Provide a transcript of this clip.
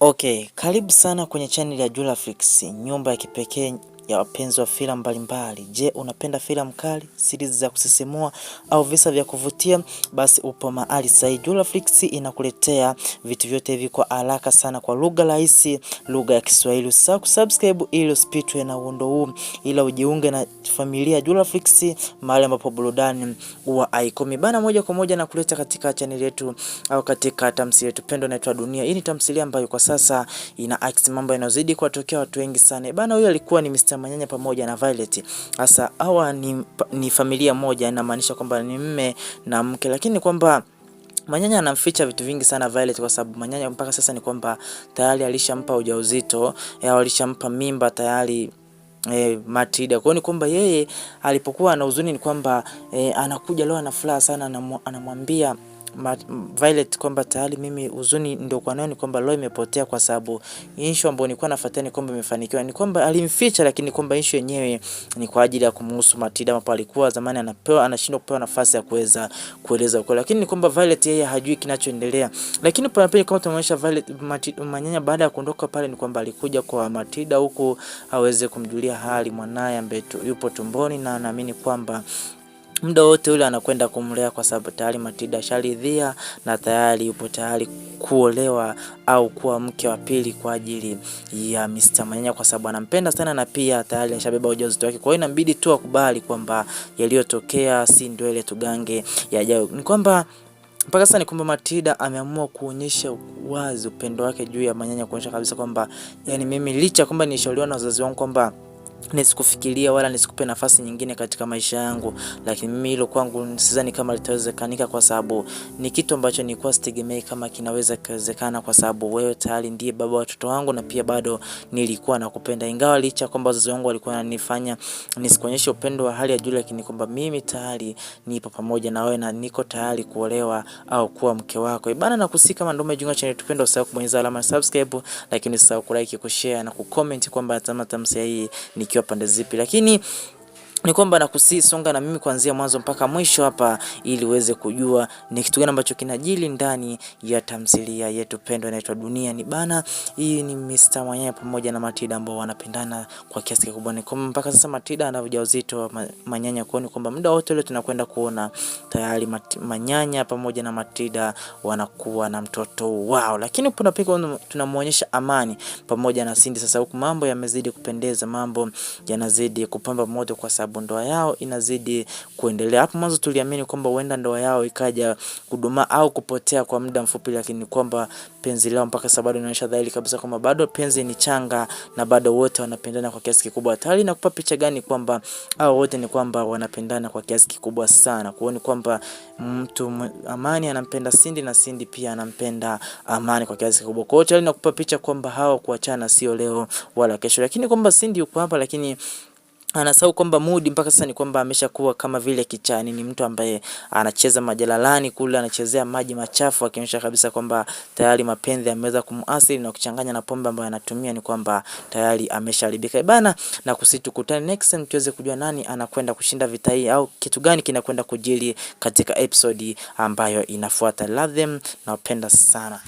Okay, karibu sana kwenye channel ya Julaflix, nyumba ya kipekee ya wapenzi wa filamu mbalimbali. Je, unapenda filamu kali, series za kusisimua au visa vya kuvutia? Basi upo mahali sahihi. Julaflix inakuletea vitu vyote hivi kwa haraka sana, kwa lugha rahisi, lugha ya Kiswahili. Usisahau kusubscribe ili usipitwe na uondo huu, ila ujiunge na familia Julaflix, mahali ambapo burudani huwa haikomi. Bana, moja kwa moja na kuleta katika channel yetu au katika tamthilia yetu pendwa inaitwa Dunia. Hii ni tamthilia ambayo kwa sasa ina act mambo yanayozidi kuwatokea watu wengi sana. Bana, huyu alikuwa ni Mr. Manyanya pamoja na Violet. Sasa hawa ni familia moja, inamaanisha kwamba ni mme na mke, lakini kwamba Manyanya anamficha vitu vingi sana Violet, kwa sababu Manyanya mpaka sasa ni kwamba tayari alishampa ujauzito, alishampa mimba tayari Matilda. Kwa hiyo ni kwamba yeye alipokuwa na huzuni ni kwamba anakuja leo ana furaha sana, anamwambia Violet kwamba tayari mimi huzuni ndio kwa nani kwamba leo imepotea, kwa sababu issue ambayo nilikuwa nafuatia ni kwamba imefanikiwa. Ni kwamba alimficha, lakini kwamba issue yenyewe ni kwa ajili ya kumhusu Matilda, ambapo alikuwa zamani anashindwa kupewa nafasi ya kuweza kueleza ukweli, lakini ni kwamba Violet yeye hajui kinachoendelea. Lakini pale kama tumeonyesha Violet Manyanya baada ya kuondoka pale ni kwamba alikuja kwa Matilda huku aweze kumjulia hali mwanae ambaye yupo tumboni, na naamini kwamba muda wote ule anakwenda kumlea, kwa sababu tayari Matilda sharidhia na tayari yupo tayari kuolewa au kuwa mke wa pili kwa ajili ya Mr. Manyanya, kwa sababu anampenda sana na pia tayari ashabeba ujauzito wake. Kwa hiyo inabidi tu akubali kwamba yaliyotokea si ndio ile tugange yajayo. Ni kwamba mpaka sasa ni kwamba Matilda ameamua kuonyesha wazi upendo wake juu ya Manyanya, kuonyesha kabisa kwamba yani mimi licha kwamba nishauriwa na wazazi wangu kwamba nisikufikiria wala nisikupe nafasi nyingine katika maisha yangu, lakini mimi hilo kwangu sidhani kama litawezekanika, kwa sababu ni kitu ambacho nilikuwa sitegemei kama kinaweza kuwezekana, kwa sababu wewe tayari ndiye baba wa watoto wangu na pia bado nilikuwa nakupenda. Ingawa licha kwamba wazazi wangu walikuwa wananifanya nisikuonyeshe upendo wa hali ya juu, lakini kwamba mimi tayari nipo pamoja na wewe na niko tayari kuolewa au kuwa mke wako. Bana, nakusika kama ndio umejiunga channel tupenda, usahau kubonyeza alama ya subscribe, lakini usahau kulike, kushare na kucomment kwamba tamthilia hii nikiwa pande zipi. Lakini ni kwamba nakusii songa na mimi kuanzia mwanzo mpaka mwisho hapa, ili uweze kujua ni kitu gani ambacho kinajili ndani ya tamthilia yetu pendwa inaitwa Dunia. Ni bana, hii ni Mr. Manyanya pamoja na Matilda ambao wanapendana kwa kiasi kikubwa. Ni kwamba mpaka sasa Matilda ana ujauzito wa Manyanya, kwa hiyo kwamba muda wote ule tunakwenda kuona tayari Manyanya pamoja na Matilda wanakuwa na mtoto wao. Lakini kuna pia tunamuonyesha Amani pamoja na Cindy. Sasa huku mambo yamezidi kupendeza, mambo yanazidi kupamba moto, kwa sababu ndoa yao inazidi kuendelea. Hapo mwanzo tuliamini kwamba huenda ndoa yao ikaja kuduma au kupotea kwa muda mfupi, lakini kwamba penzi lao mpaka sasa bado inaonyesha dhahiri kabisa kwamba bado penzi ni changa na bado wote wanapendana kwa kiasi kikubwa. Tayari nakupa picha gani kwamba hao wote ni kwamba wanapendana kwa kiasi kikubwa sana. Kuoni kwamba mtu Amani anampenda Cindy na Cindy pia anampenda Amani kwa kiasi kikubwa. Kwa hiyo tayari nakupa picha kwamba hao kuachana sio leo wala kesho, lakini kwamba Cindy yuko hapa, lakini anasahau kwamba mood mpaka sasa ni kwamba ameshakuwa kama vile kichani. Ni mtu ambaye anacheza majalalani kule, anachezea maji machafu, akionyesha kabisa kwamba tayari mapenzi yameweza kumuathiri, na kuchanganya na pombe ambayo anatumia ni kwamba tayari amesharibika. Bana, na kusitukutane next time tuweze kujua nani anakwenda kushinda vita hii au kitu gani kinakwenda kujili katika episode ambayo inafuata. Love them, nawapenda sana.